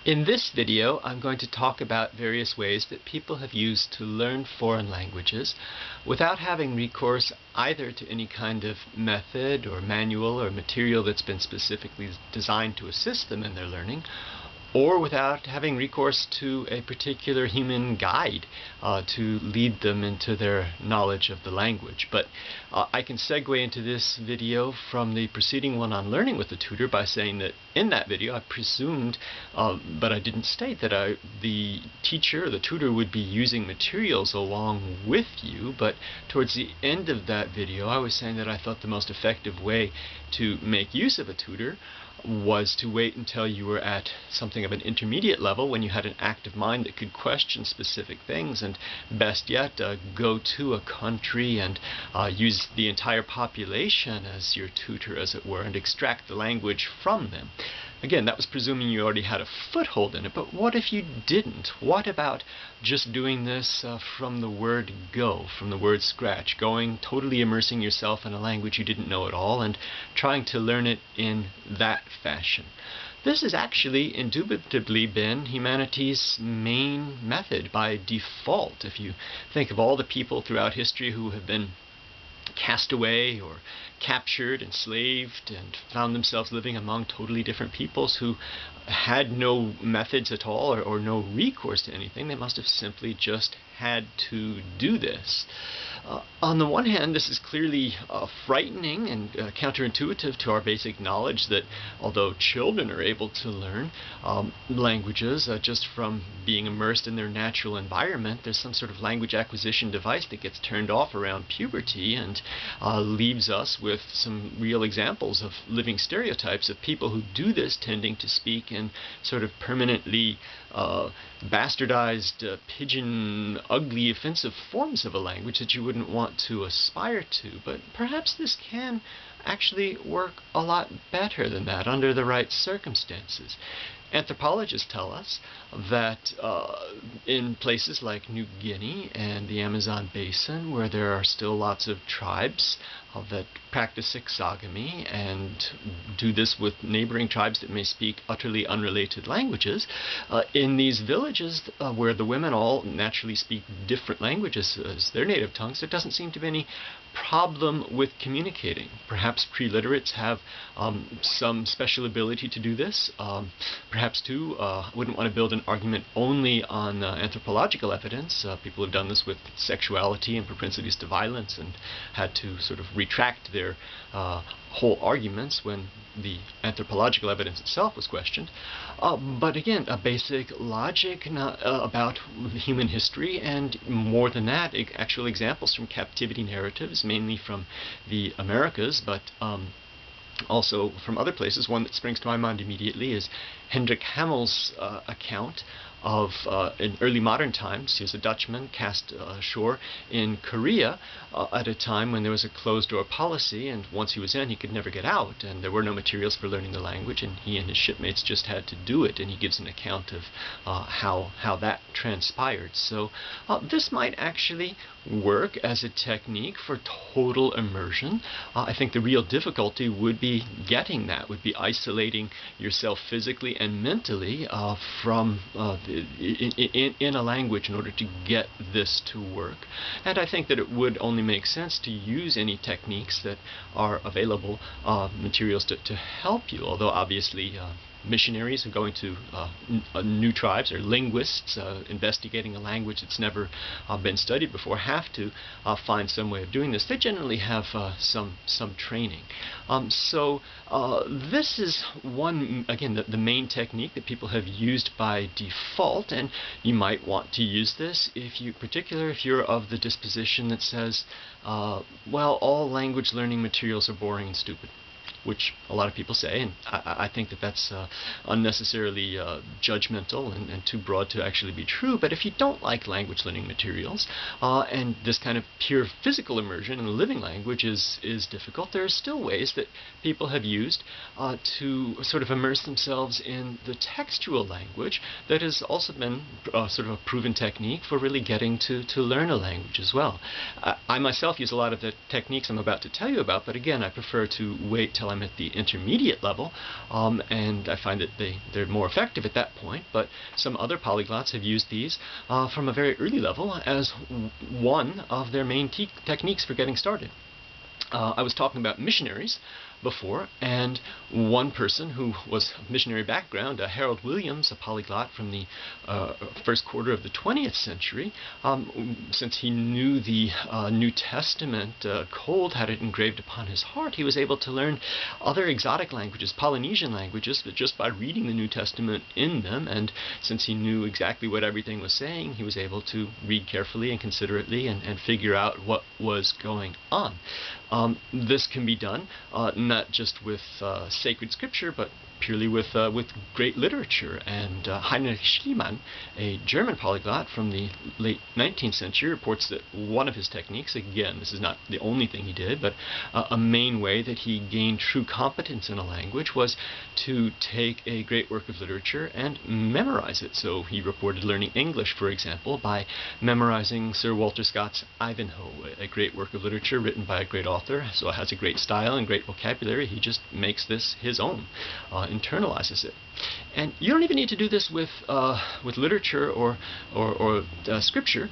In this video, I'm going to talk about various ways that people have used to learn foreign languages without having recourse either to any kind of method or manual or material that's been specifically designed to assist them in their learning, or without having recourse to a particular human guide to lead them into their knowledge of the language. But I can segue into this video from the preceding one on learning with a tutor by saying that in that video I presumed, but I didn't state, that the teacher or the tutor would be using materials along with you. But towards the end of that video I was saying that I thought the most effective way to make use of a tutor was to wait until you were at something of an intermediate level, when you had an active mind that could question specific things, and best yet go to a country and use the entire population as your tutor, as it were, and extract the language from them. Again, that was presuming you already had a foothold in it, but what if you didn't? What about just doing this from the word go, from the word scratch, going totally immersing yourself in a language you didn't know at all and trying to learn it in that fashion? This has actually indubitably been humanity's main method by default. If you think of all the people throughout history who have been cast away or captured, enslaved, and found themselves living among totally different peoples who had no methods at all or no recourse to anything, they must have simply just had to do this. On the one hand, this is clearly frightening and counterintuitive to our basic knowledge that although children are able to learn languages just from being immersed in their natural environment, there's some sort of language acquisition device that gets turned off around puberty and leaves us with some real examples of living stereotypes of people who do this tending to speak in sort of permanently bastardized, pigeon, ugly, offensive forms of a language that you wouldn't want to aspire to. But perhaps this can actually work a lot better than that under the right circumstances. Anthropologists tell us that in places like New Guinea and the Amazon basin, where there are still lots of tribes that practice exogamy and do this with neighboring tribes that may speak utterly unrelated languages, in these villages where the women all naturally speak different languages as their native tongues, there doesn't seem to be any problem with communicating. Perhaps pre-literates have some special ability to do this. Perhaps too, wouldn't want to build an argument only on anthropological evidence. People have done this with sexuality and propensities to violence and had to sort of retract their whole arguments when the anthropological evidence itself was questioned. But again, a basic logic about human history, and more than that, actual examples from captivity narratives, mainly from the Americas, but also from other places. One that springs to my mind immediately is Hendrik Hamel's account of, in early modern times, he was a Dutchman cast ashore in Korea at a time when there was a closed-door policy, and once he was in, he could never get out, and there were no materials for learning the language, and he and his shipmates just had to do it, and he gives an account of how that transpired. So this might actually work as a technique for total immersion. I think the real difficulty would be getting that, would be isolating yourself physically and mentally from in a language in order to get this to work. And I think that it would only make sense to use any techniques that are available, materials to help you, although obviously missionaries who go into new tribes, or linguists investigating a language that's never been studied before, have to find some way of doing this. They generally have some training. So this is one, again, the main technique that people have used by default, and you might want to use this if you're of the disposition that says, well, all language learning materials are boring and stupid, which a lot of people say, and I think that that's unnecessarily judgmental and too broad to actually be true. But if you don't like language learning materials, and this kind of pure physical immersion in a living language is difficult, there are still ways that people have used to sort of immerse themselves in the textual language that has also been sort of a proven technique for really getting to learn a language as well. I myself use a lot of the techniques I'm about to tell you about, but again, I prefer to wait till I'm at the intermediate level, and I find that they're more effective at that point. But some other polyglots have used these from a very early level as one of their main techniques for getting started. I was talking about missionaries before, and one person who was of missionary background, Harold Williams, a polyglot from the first quarter of the 20th century, since he knew the New Testament cold, had it engraved upon his heart, he was able to learn other exotic languages, Polynesian languages, but just by reading the New Testament in them. And since he knew exactly what everything was saying, he was able to read carefully and considerately and figure out what was going on. This can be done not just with sacred scripture, but purely with great literature. And Heinrich Schliemann, a German polyglot from the late 19th century, reports that one of his techniques, again, this is not the only thing he did, but a main way that he gained true competence in a language was to take a great work of literature and memorize it. So he reported learning English, for example, by memorizing Sir Walter Scott's Ivanhoe, a great work of literature written by a great author. So it has a great style and great vocabulary. He just makes this his own, internalizes it. And you don't even need to do this with literature or scripture.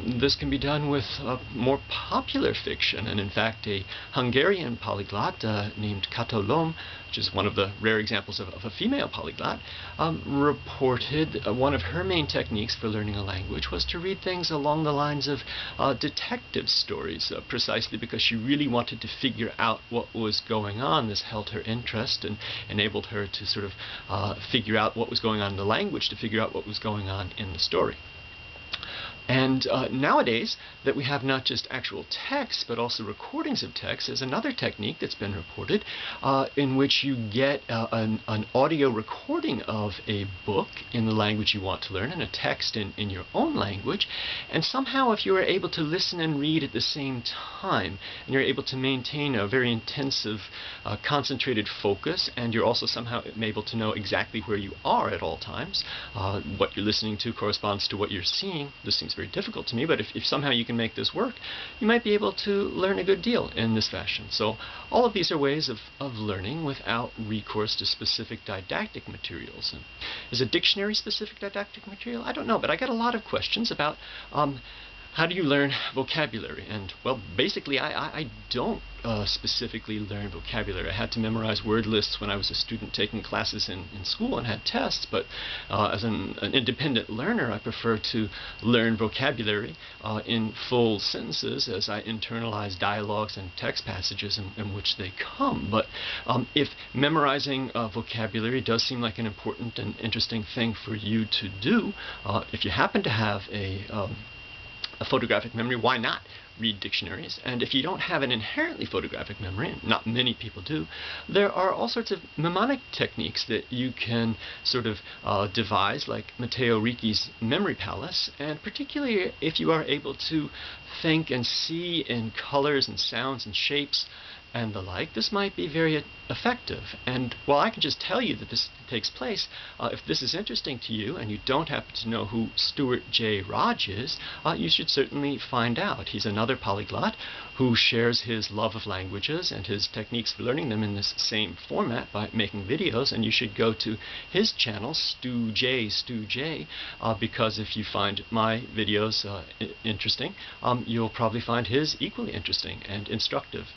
This can be done with more popular fiction. And in fact, a Hungarian polyglot named Kato Lom, which is one of the rare examples of a female polyglot, reported one of her main techniques for learning a language was to read things along the lines of detective stories, precisely because she really wanted to figure out what was going on. This held her interest and enabled her to sort of figure out what was going on in the language, to figure out what was going on in the story. And nowadays, that we have not just actual text, but also recordings of text, is another technique that's been reported, in which you get an audio recording of a book in the language you want to learn, and a text in your own language. And somehow, if you are able to listen and read at the same time, and you're able to maintain a very intensive, concentrated focus, and you're also somehow able to know exactly where you are at all times, what you're listening to corresponds to what you're seeing. This seems very difficult to me, but if somehow you can make this work, you might be able to learn a good deal in this fashion. So all of these are ways of learning without recourse to specific didactic materials. And is a dictionary specific didactic material? I don't know, but I get a lot of questions about how do you learn vocabulary? And, well, basically, I don't specifically learn vocabulary. I had to memorize word lists when I was a student taking classes in school and had tests, but as an independent learner, I prefer to learn vocabulary in full sentences as I internalize dialogues and text passages in which they come. But if memorizing vocabulary does seem like an important and interesting thing for you to do, if you happen to have a photographic memory, why not read dictionaries? And if you don't have an inherently photographic memory, and not many people do, there are all sorts of mnemonic techniques that you can sort of devise, like Matteo Ricci's Memory Palace, and particularly if you are able to think and see in colors and sounds and shapes and the like, this might be very effective. And while I can just tell you that this takes place, if this is interesting to you and you don't happen to know who Stuart J. Raj is, you should certainly find out. He's another polyglot who shares his love of languages and his techniques for learning them in this same format by making videos, and you should go to his channel, Stu J, because if you find my videos interesting, you'll probably find his equally interesting and instructive.